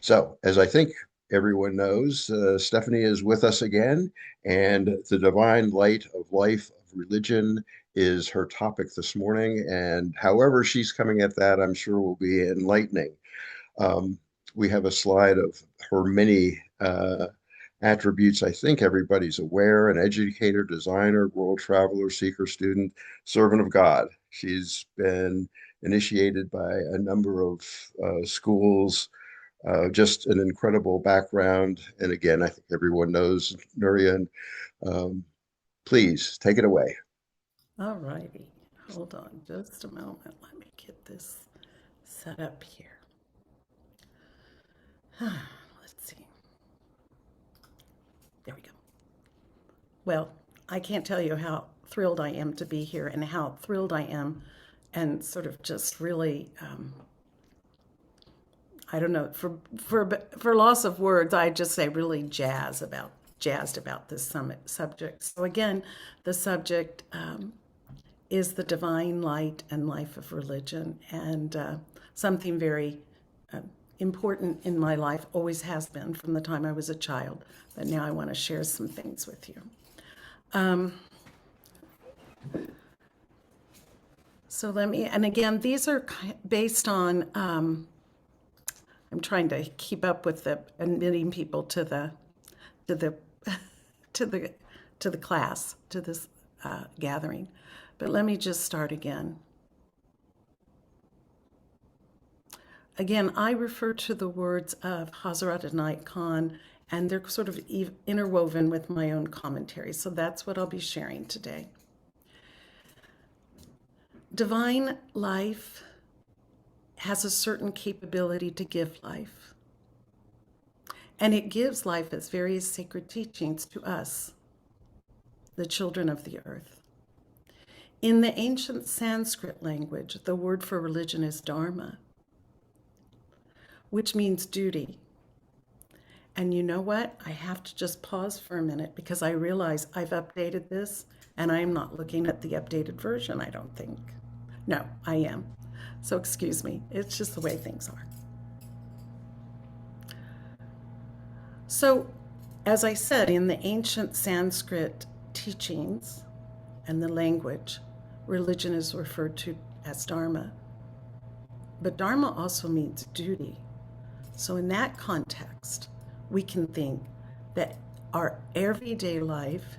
So, as I think everyone knows, Stephanie is with us again, and the divine light of life, of religion, is her topic this morning. And however she's coming at that, I'm sure will be enlightening. Um, we have a slide of her many attributes. I think everybody's aware: an educator, designer, world traveler, seeker, student, servant of God. She's been initiated by a number of schools, just an incredible background. And again, I think everyone knows Nuria. And um, please take it away. All righty. Hold on just a moment. Let me get this set up here. Let's see. There we go. Well, I can't tell you how thrilled I am to be here and how thrilled I am and sort of just really, I don't know, for loss of words, I just say really jazzed about this summit subject. So again, the subject is the divine light and life of religion, and something very important in my life, always has been from the time I was a child. But now I want to share some things with you. So let me, and again, these are based on. I'm trying to keep up with the admitting people to the to the to the class, to this gathering. But let me just start again. Again, I refer to the words of Hazrat Inayat Khan, and they're sort of interwoven with my own commentary. So that's what I'll be sharing today. Divine life has a certain capability to give life. And it gives life as various sacred teachings to us, the children of the earth. In the ancient Sanskrit language, the word for religion is Dharma, which means duty. And you know what? I have to just pause for a minute because I realize I've updated this and I'm not looking at the updated version, I don't think. No, I am. So excuse me. It's just the way things are. So, as I said, in the ancient Sanskrit teachings and the language, religion is referred to as Dharma. But Dharma also means duty. So, in that context, we can think that our everyday life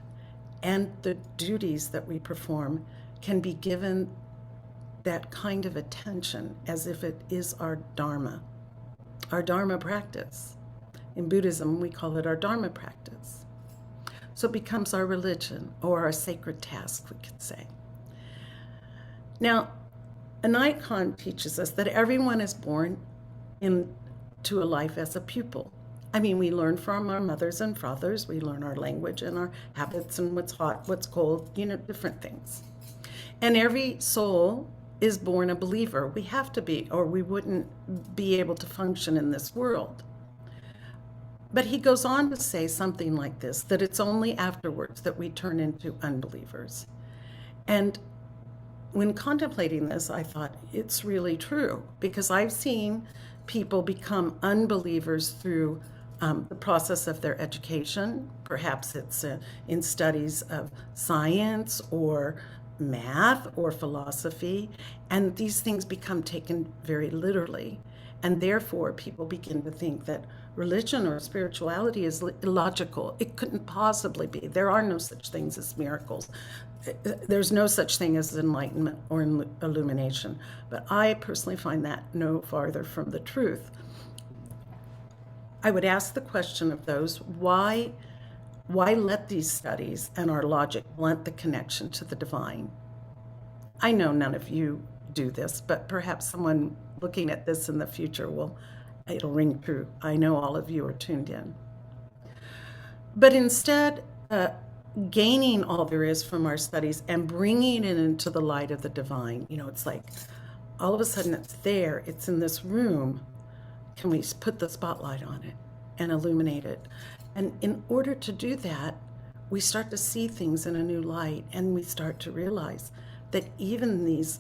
and the duties that we perform can be given that kind of attention as if it is our Dharma practice. In Buddhism, we call it our Dharma practice. So it becomes our religion or our sacred task, we could say. Now, Inayat Khan teaches us that everyone is born into a life as a pupil. I mean, we learn from our mothers and fathers, we learn our language and our habits and what's hot, what's cold, different things. And every soul is born a believer. We have to be, or we wouldn't be able to function in this world. But he goes on to say something like this, that it's only afterwards that we turn into unbelievers. And when contemplating this, I thought it's really true because I've seen people become unbelievers through the process of their education. Perhaps it's in studies of science or math or philosophy, and these things become taken very literally. And therefore, people begin to think that religion or spirituality is illogical. It couldn't possibly be. There are no such things as miracles. There's no such thing as enlightenment or illumination. But I personally find that no farther from the truth. I would ask the question of those, why let these studies and our logic blunt the connection to the divine? I know none of you do this, but perhaps someone looking at this in the future it'll ring true. I know all of you are tuned in. But instead, gaining all there is from our studies and bringing it into the light of the divine, it's like all of a sudden it's there, it's in this room. Can we put the spotlight on it and illuminate it? And in order to do that, we start to see things in a new light, and we start to realize that even these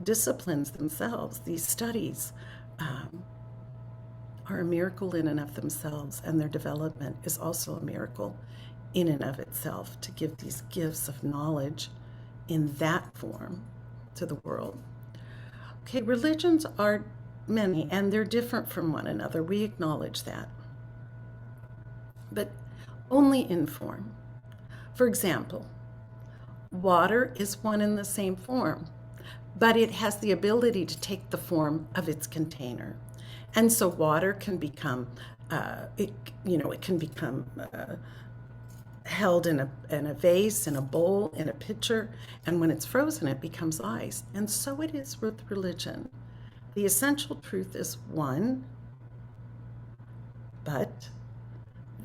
disciplines themselves, these studies, are a miracle in and of themselves, and their development is also a miracle in and of itself, to give these gifts of knowledge in that form to the world. Okay, religions are many, and they're different from one another. We acknowledge that. But only in form. For example, water is one and the same form, but it has the ability to take the form of its container. And so water can become, it can become held in a vase, in a bowl, in a pitcher, and when it's frozen, it becomes ice. And so it is with religion. The essential truth is one, but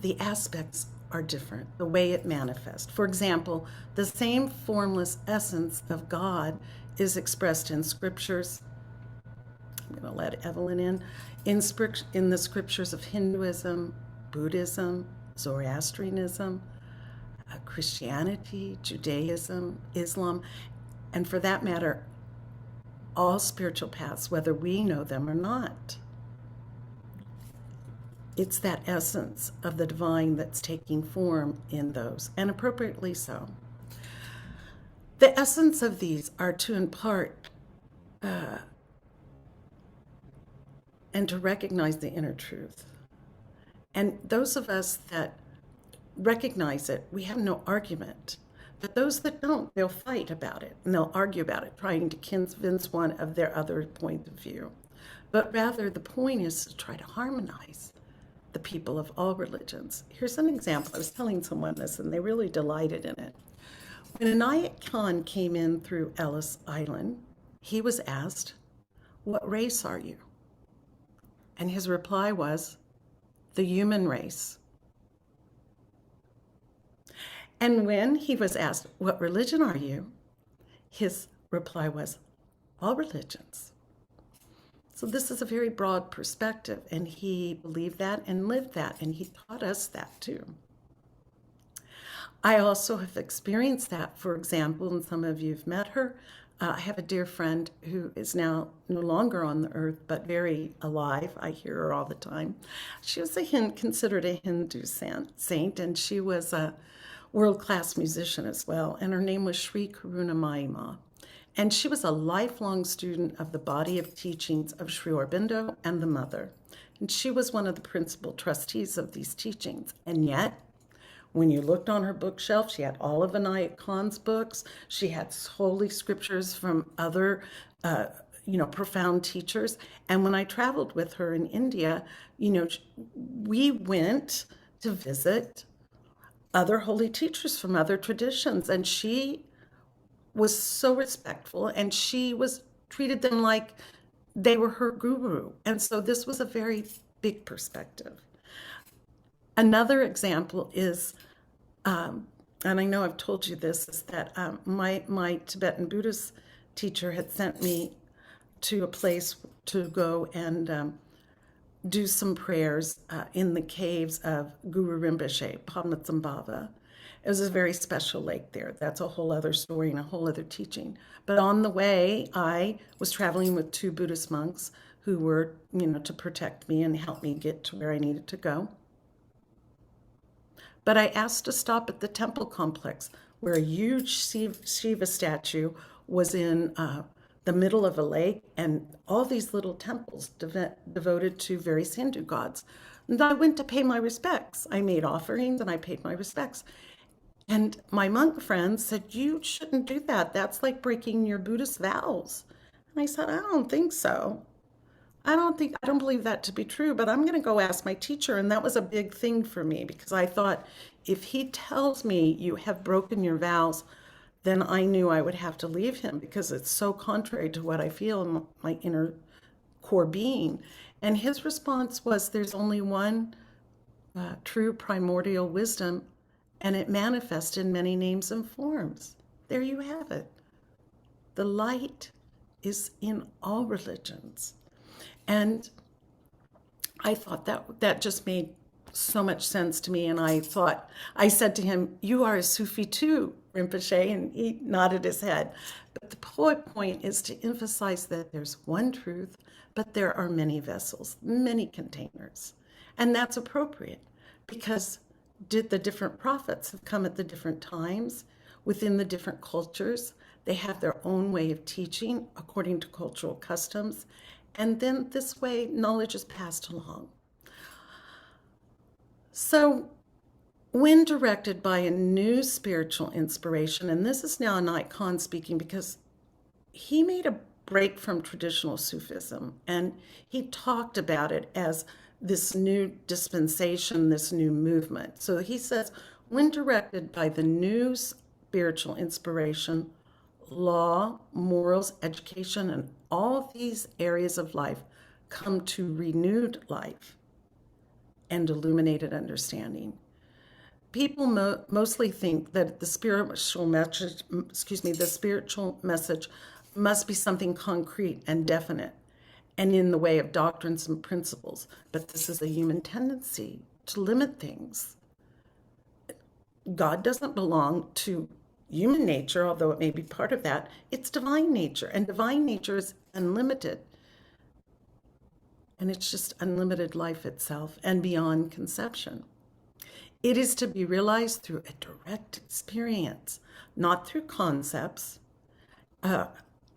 the aspects are different, the way it manifests. For example, the same formless essence of God is expressed in scriptures. I'm going to let Evelyn in the scriptures of Hinduism, Buddhism, Zoroastrianism, Christianity, Judaism, Islam, and for that matter, all spiritual paths, whether we know them or not. It's that essence of the divine that's taking form in those, and appropriately so. The essence of these are to impart and to recognize the inner truth. And those of us that recognize it, we have no argument. But those that don't, they'll fight about it, and they'll argue about it, trying to convince one of their other point of view. But rather, the point is to try to harmonize the people of all religions. Here's an example. I was telling someone this, and they really delighted in it. When Inayat Khan came in through Ellis Island, he was asked, "What race are you?" And his reply was, "The human race." And when he was asked, "What religion are you?" his reply was, "All religions." So this is a very broad perspective, and he believed that and lived that, and he taught us that too. I also have experienced that. For example, and some of you have met her, I have a dear friend who is now no longer on the earth, but very alive. I hear her all the time. She was considered a Hindu saint, and she was a world-class musician as well, and her name was Sri Karuna Mayima. And she was a lifelong student of the body of teachings of Sri Aurobindo and the Mother. And she was one of the principal trustees of these teachings. And yet, when you looked on her bookshelf, she had all of Inayat Khan's books. She had holy scriptures from other, profound teachers. And when I traveled with her in India, we went to visit other holy teachers from other traditions. And she was so respectful, and she treated them like they were her guru. And so this was a very big perspective. Another example is, and I know I've told you this, is that my Tibetan Buddhist teacher had sent me to a place to go and do some prayers in the caves of Guru Rinpoche, Padmasambhava. It was a very special lake there. That's a whole other story and a whole other teaching. But on the way, I was traveling with two Buddhist monks who were, to protect me and help me get to where I needed to go. But I asked to stop at the temple complex, where a huge Shiva statue was in the middle of a lake, and all these little temples devoted to various Hindu gods. And I went to pay my respects. I made offerings and I paid my respects. And my monk friends said, "You shouldn't do that. That's like breaking your Buddhist vows." And I said, "I don't think so. I don't believe that to be true, but I'm going to go ask my teacher." And that was a big thing for me, because I thought, if he tells me you have broken your vows, then I knew I would have to leave him, because it's so contrary to what I feel in my inner core being. And his response was, there's only one true primordial wisdom, and it manifests in many names and forms. There you have it. The light is in all religions. And I thought that just made so much sense to me. And I said to him, "You are a Sufi too, Rinpoche," and he nodded his head. But the point is to emphasize that there's one truth, but there are many vessels, many containers. And that's appropriate because did the different prophets have come at the different times within the different cultures? They have their own way of teaching according to cultural customs. And then this way, knowledge is passed along. So when directed by a new spiritual inspiration, and this is now Inayat Khan speaking because he made a break from traditional Sufism and he talked about it as this new dispensation, this new movement. So he says, when directed by the new spiritual inspiration, law, morals, education, and all these areas of life come to renewed life and illuminated understanding. People mostly think that the spiritual message must be something concrete and definite and in the way of doctrines and principles. But this is a human tendency to limit things. God doesn't belong to human nature, although it may be part of that. It's divine nature, and divine nature is unlimited. And it's just unlimited life itself and beyond conception. It is to be realized through a direct experience, not through concepts.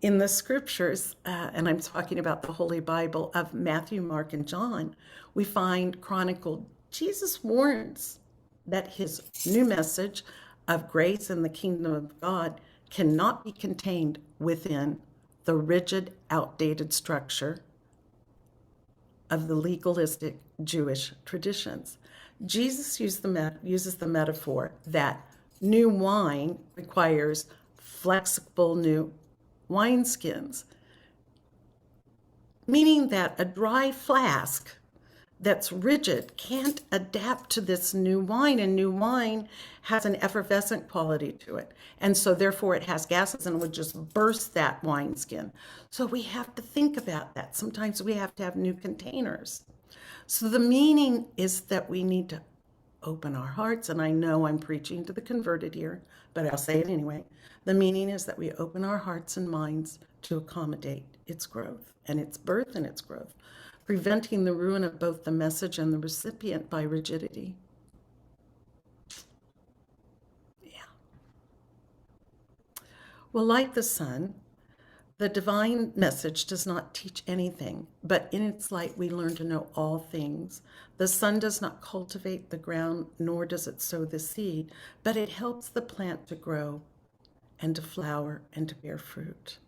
In the scriptures, and I'm talking about the Holy Bible of Matthew, Mark, and John, we find chronicled Jesus warns that his new message of grace and the kingdom of God cannot be contained within the rigid, outdated structure of the legalistic Jewish traditions. Jesus uses the metaphor that new wine requires flexible new wineskins, meaning that a dry flask that's rigid can't adapt to this new wine, and new wine has an effervescent quality to it. And so therefore it has gases and would just burst that wineskin. So we have to think about that. Sometimes we have to have new containers. So the meaning is that we need to open our hearts, and I know I'm preaching to the converted here, but I'll say it anyway. The meaning is that we open our hearts and minds to accommodate its growth and its birth and its growth, preventing the ruin of both the message and the recipient by rigidity. Yeah. Well, like the sun, the divine message does not teach anything, but in its light we learn to know all things. The sun does not cultivate the ground, nor does it sow the seed, but it helps the plant to grow and to flower and to bear fruit.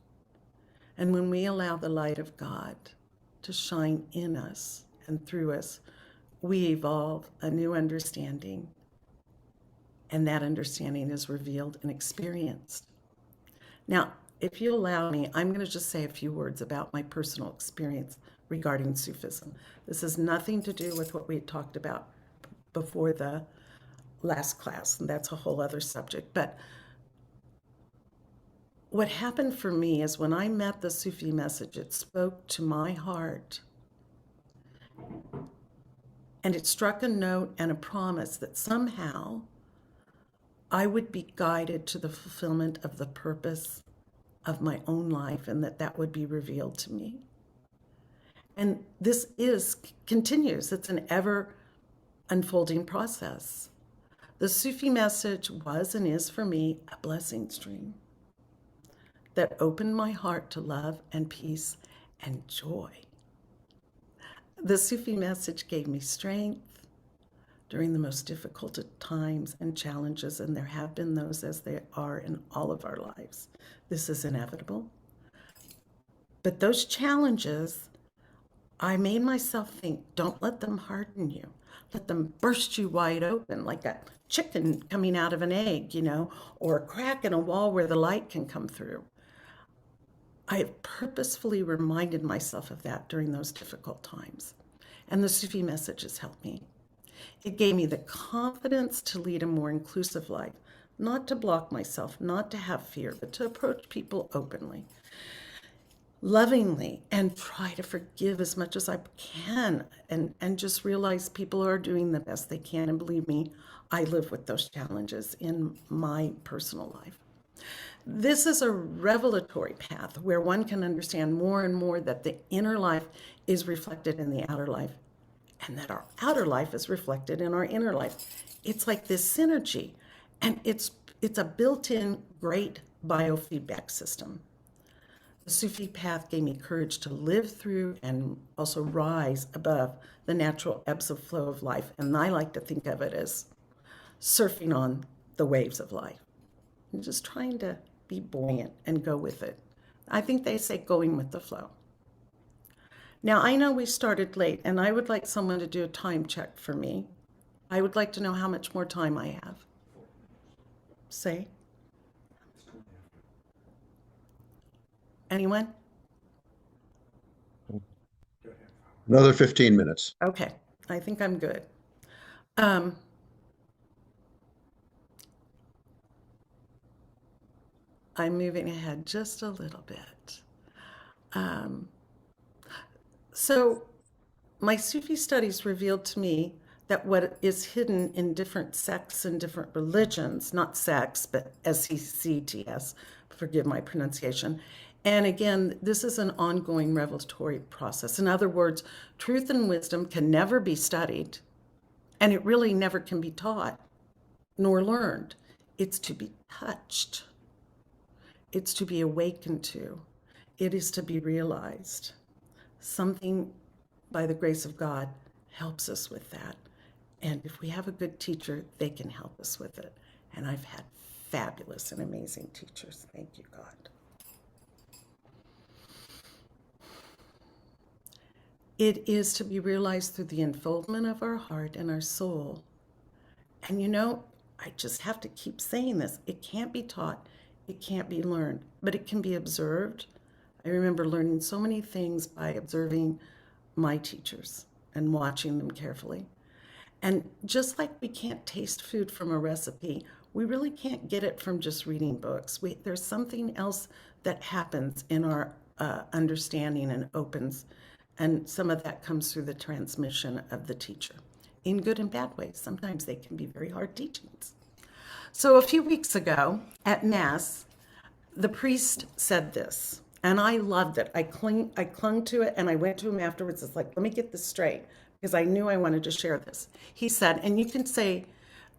And when we allow the light of God to shine in us and through us, we evolve a new understanding, and that understanding is revealed and experienced. Now, if you allow me, I'm going to just say a few words about my personal experience regarding Sufism. This has nothing to do with what we had talked about before the last class, and that's a whole other subject. But what happened for me is when I met the Sufi message, it spoke to my heart. And it struck a note and a promise that somehow I would be guided to the fulfillment of the purpose of my own life, and that would be revealed to me. And this continues. It's an ever unfolding process. The Sufi message was and is for me a blessing stream that opened my heart to love and peace and joy. The Sufi message gave me strength during the most difficult times and challenges, and there have been those as they are in all of our lives. This is inevitable. But those challenges, I made myself think, don't let them harden you. Let them burst you wide open like a chicken coming out of an egg, or a crack in a wall where the light can come through. I have purposefully reminded myself of that during those difficult times. And the Sufi message has helped me. It gave me the confidence to lead a more inclusive life, not to block myself, not to have fear, but to approach people openly, lovingly, and try to forgive as much as I can, and just realize people are doing the best they can. And believe me, I live with those challenges in my personal life. This is a revelatory path where one can understand more and more that the inner life is reflected in the outer life, and that our outer life is reflected in our inner life. It's like this synergy, and it's a built-in great biofeedback system. The Sufi path gave me courage to live through and also rise above the natural ebbs and flow of life. And I like to think of it as surfing on the waves of life. I'm just trying to be buoyant and go with it. I think they say going with the flow. Now, I know we started late, and I would like someone to do a time check for me. I would like to know how much more time I have. Say. Anyone? Another 15 minutes. Okay, I think I'm good. I'm moving ahead just a little bit. So my Sufi studies revealed to me that what is hidden in different sects and different religions, not sects, but SECTS, forgive my pronunciation. And again, this is an ongoing revelatory process. In other words, truth and wisdom can never be studied, and it really never can be taught nor learned. It's to be touched. It's to be awakened to. It is to be realized. Something, by the grace of God, helps us with that. And if we have a good teacher, they can help us with it. And I've had fabulous and amazing teachers. Thank you, God. It is to be realized through the unfoldment of our heart and our soul. And you know, I just have to keep saying this. It can't be taught. It can't be learned, but it can be observed. I remember learning so many things by observing my teachers and watching them carefully. And just like we can't taste food from a recipe, we really can't get it from just reading books. There's something else that happens in our understanding and opens, and some of that comes through the transmission of the teacher in good and bad ways. Sometimes they can be very hard teachings. So a few weeks ago at the priest said this, and I loved it. I clung to it, and I went to him afterwards. It's like, let me get this straight, because I knew I wanted to share this. He said, and you can say,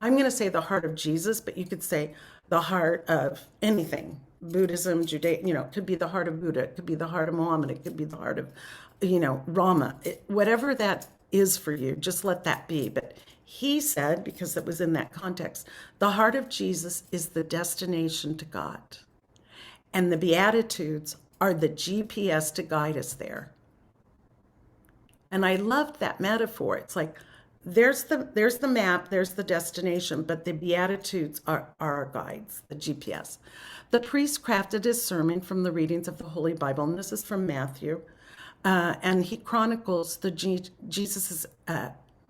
I'm going to say the heart of Jesus, but you could say the heart of anything. Buddhism, Judaism, it could be the heart of Buddha, it could be the heart of Muhammad, it could be the heart of, Rama. Whatever that is for you, just let that be. But he said, because it was in that context, the heart of Jesus is the destination to God. And the Beatitudes are the GPS to guide us there. And I loved that metaphor. It's like, there's the map, there's the destination, but the Beatitudes are our guides, the GPS. The priest crafted his sermon from the readings of the Holy Bible, and this is from Matthew. And he chronicles Jesus'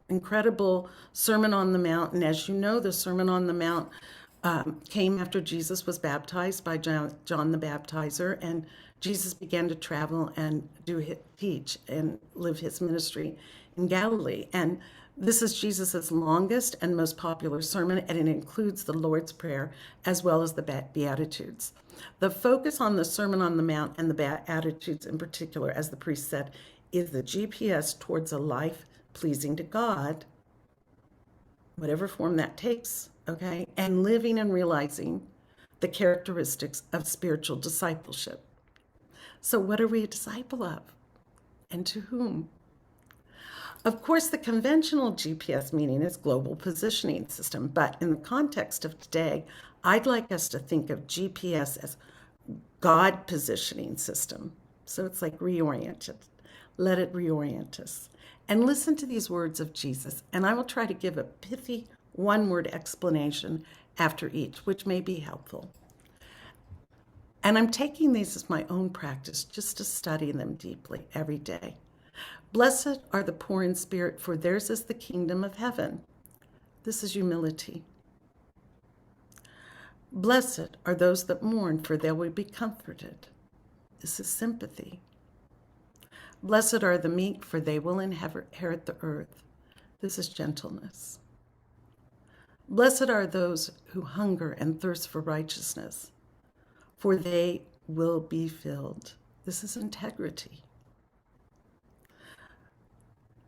incredible Sermon on the Mount. And as you know, the Sermon on the Mount came after Jesus was baptized by John the Baptizer, and Jesus began to travel and teach and live his ministry in Galilee. And this is Jesus's longest and most popular sermon, and it includes the Lord's Prayer as well as the Beatitudes. The focus on the Sermon on the Mount and the Beatitudes in particular, as the priest said, is the GPS towards a life pleasing to God, whatever form that takes, okay, and living and realizing the characteristics of spiritual discipleship. So what are we a disciple of, and to whom? Of course, the conventional GPS meaning is global positioning system, but in the context of today, I'd like us to think of GPS as God positioning system. So it's like reoriented. Let it reorient us. And listen to these words of Jesus, and I will try to give a pithy one-word explanation after each, which may be helpful. And I'm taking these as my own practice, just to study them deeply every day. Blessed are the poor in spirit, for theirs is the kingdom of heaven. This is humility. Blessed are those that mourn, for they will be comforted. This is sympathy. Blessed are the meek, for they will inherit the earth. This is gentleness. Blessed are those who hunger and thirst for righteousness, for they will be filled. This is integrity.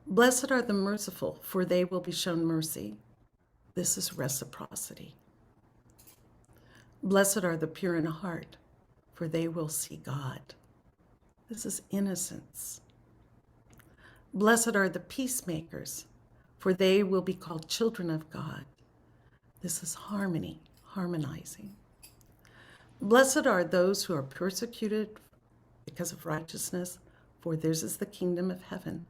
Blessed are the merciful, for they will be shown mercy. This is reciprocity. Blessed are the pure in heart, for they will see God. This is innocence. Blessed are the peacemakers, for they will be called children of God. This is harmony, harmonizing. Blessed are those who are persecuted because of righteousness, for theirs is the kingdom of heaven.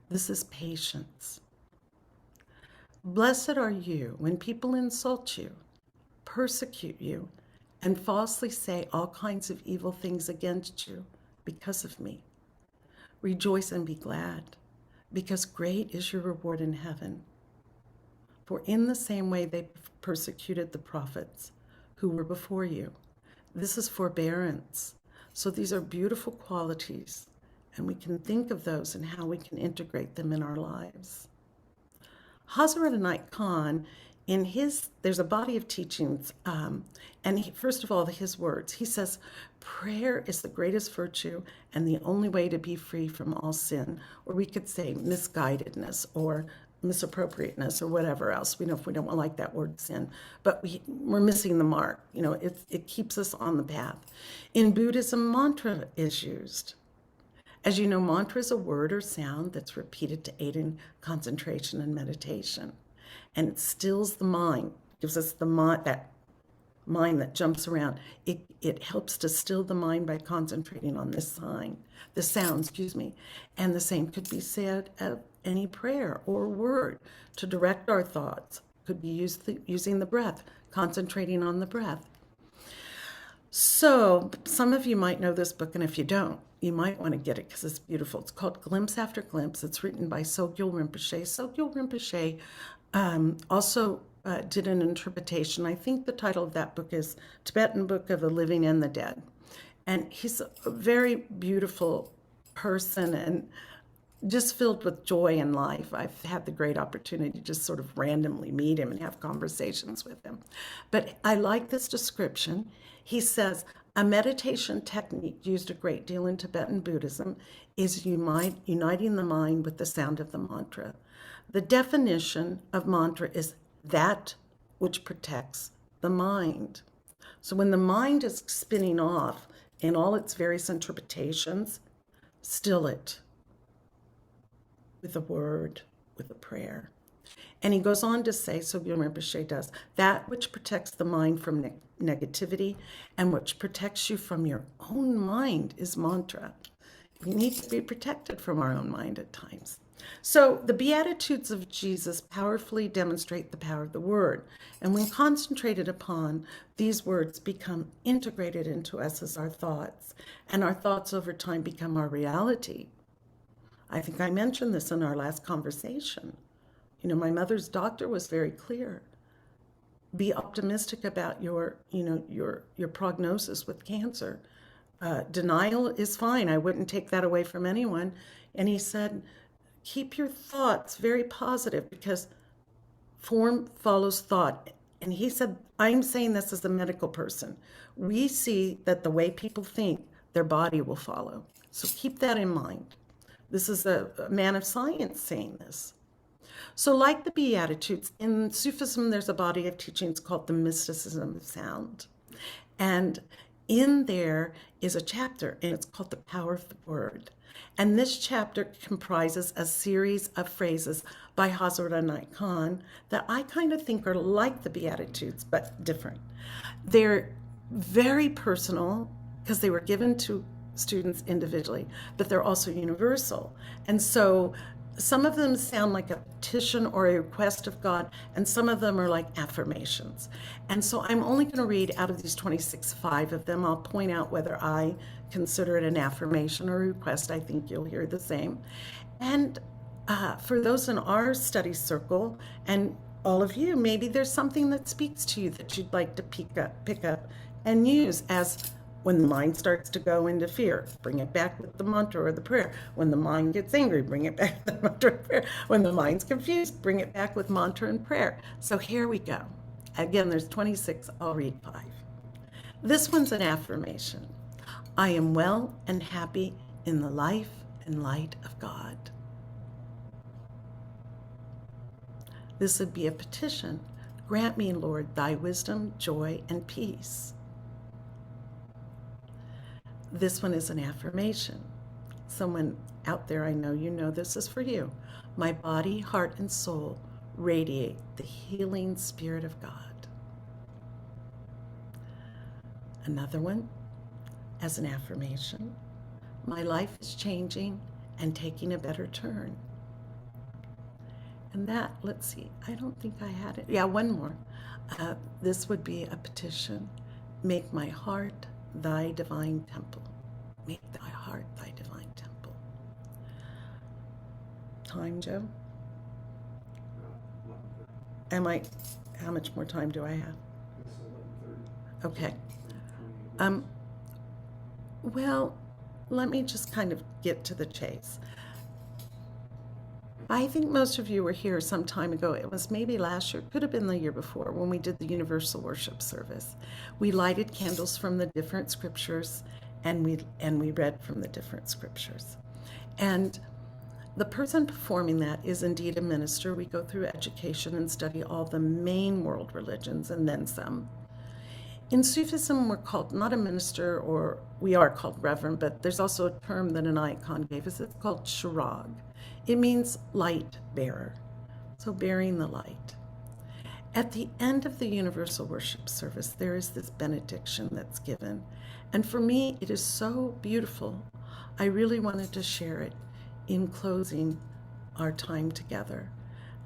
This is patience. Blessed are you when people insult you, persecute you, and falsely say all kinds of evil things against you because of me. Rejoice and be glad, because great is your reward in heaven. For in the same way they persecuted the prophets who were before you. This is forbearance. So these are beautiful qualities, and we can think of those and how we can integrate them in our lives. Hazrat Inayat Khan, there's a body of teachings, first of all, his words. He says, prayer is the greatest virtue and the only way to be free from all sin, or we could say misguidedness or misappropriateness or whatever else. We know if we don't like that word sin, but we're missing the mark. It keeps us on the path. In Buddhism, mantra is used. As you know, mantra is a word or sound that's repeated to aid in concentration and meditation. And it stills the mind, gives us that mind that jumps around. It helps to still the mind by concentrating on the sound, And the same could be said of any prayer or word to direct our thoughts. Could be using the breath, concentrating on the breath. So some of you might know this book, and if you don't, you might want to get it because it's beautiful. It's called Glimpse After Glimpse. It's written by Sogyal Rinpoche. Sogyal Rinpoche also did an interpretation. I think the title of that book is Tibetan Book of the Living and the Dead. And he's a very beautiful person and just filled with joy in life. I've had the great opportunity to just sort of randomly meet him and have conversations with him. But I like this description. He says, a meditation technique used a great deal in Tibetan Buddhism is uniting the mind with the sound of the mantra. The definition of mantra is that which protects the mind. So when the mind is spinning off in all its various interpretations, still it with a word, with a prayer. And he goes on to say, so Sogyal Rinpoche does, that which protects the mind from negativity and which protects you from your own mind is mantra. We need to be protected from our own mind at times. So the Beatitudes of Jesus powerfully demonstrate the power of the word. And when concentrated upon, these words become integrated into us as our thoughts. And our thoughts over time become our reality. I think I mentioned this in our last conversation. My mother's doctor was very clear. Be optimistic about your prognosis with cancer. Denial is fine. I wouldn't take that away from anyone. And he said, keep your thoughts very positive because form follows thought. And he said, I'm saying this as a medical person. We see that the way people think, their body will follow. So keep that in mind. This is a man of science saying this. So like the Beatitudes, in Sufism, there's a body of teachings called the Mysticism of Sound. And in there is a chapter, and it's called The Power of the Word. And this chapter comprises a series of phrases by Hazrat Inayat Khan that I kind of think are like the Beatitudes, but different. They're very personal because they were given to students individually, but they're also universal. And so some of them sound like a petition or a request of God, and some of them are like affirmations. And so I'm only going to read out of these 26, 5 of them. I'll point out whether I consider it an affirmation or a request. I think you'll hear the same. And for those in our study circle, and all of you, maybe there's something that speaks to you that you'd like to pick up and use as when the mind starts to go into fear, bring it back with the mantra or the prayer. When the mind gets angry, bring it back with the mantra and prayer. When the mind's confused, bring it back with mantra and prayer. So here we go. Again, there's 26. I'll read 5. This one's an affirmation. I am well and happy in the life and light of God. This would be a petition. Grant me, Lord, thy wisdom, joy, and peace. This one is an affirmation. Someone out there, I know you know this is for you. My body, heart, and soul radiate the healing spirit of God. Another one as an affirmation. My life is changing and taking a better turn. And that, let's see, I don't think I had it. Yeah, one more. This would be a petition. Make my heart thy divine temple. Make thy heart thy divine temple. Time, Joe? How much more time do I have? Okay. Well, let me just kind of get to the chase. I think most of you were here some time ago. It was maybe last year, could have been the year before, when we did the universal worship service. We lighted candles from the different scriptures, and we read from the different scriptures. And the person performing that is indeed a minister. We go through education and study all the main world religions and then some. In Sufism, we're called not a minister, or we are called reverend, but there's also a term that Inayat Khan gave us. It's called shirag. It means light bearer, so bearing the light. At the end of the universal worship service, there is this benediction that's given. And for me, it is so beautiful. I really wanted to share it in closing our time together.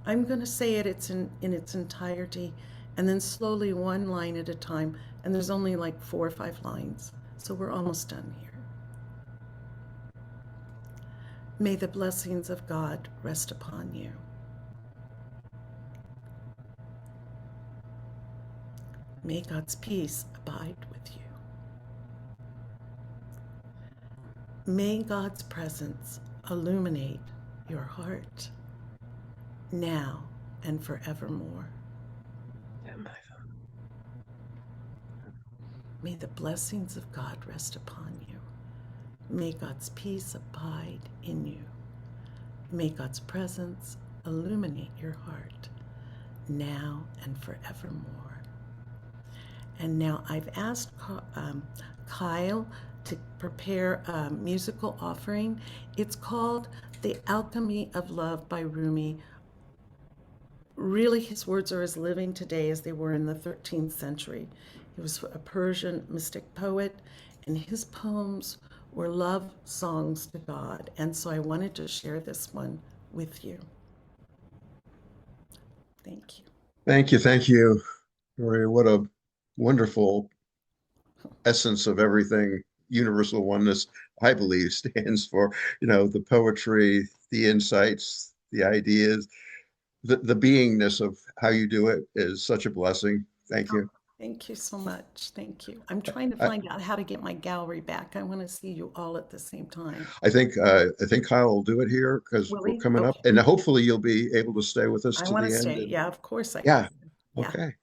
I'm going to say it in its entirety, and then slowly one line at a time, and there's only like 4 or 5 lines, so we're almost done here. May the blessings of God rest upon you. May God's peace abide with you. May God's presence illuminate your heart now and forevermore. May the blessings of God rest upon you. May God's peace abide in you. May God's presence illuminate your heart now and forevermore. And now I've asked Kyle to prepare a musical offering. It's called The Alchemy of Love by Rumi. Really, his words are as living today as they were in the 13th century. He was a Persian mystic poet, and his poems were love songs to God. And so I wanted to share this one with you. Thank you. Thank you. Thank you. Maria, what a wonderful essence of everything universal oneness, I believe, stands for. The poetry, the insights, the ideas, the beingness of how you do it is such a blessing. Thank you. Thank you so much. Thank you. I'm trying to I, find out how to get my gallery back. I want to see you all at the same time. I think Kyle will do it here because we're Willie? coming up, Okay. and hopefully you'll be able to stay with us I to want to the end. stay. And Yeah, of course I yeah, can. Yeah. okay.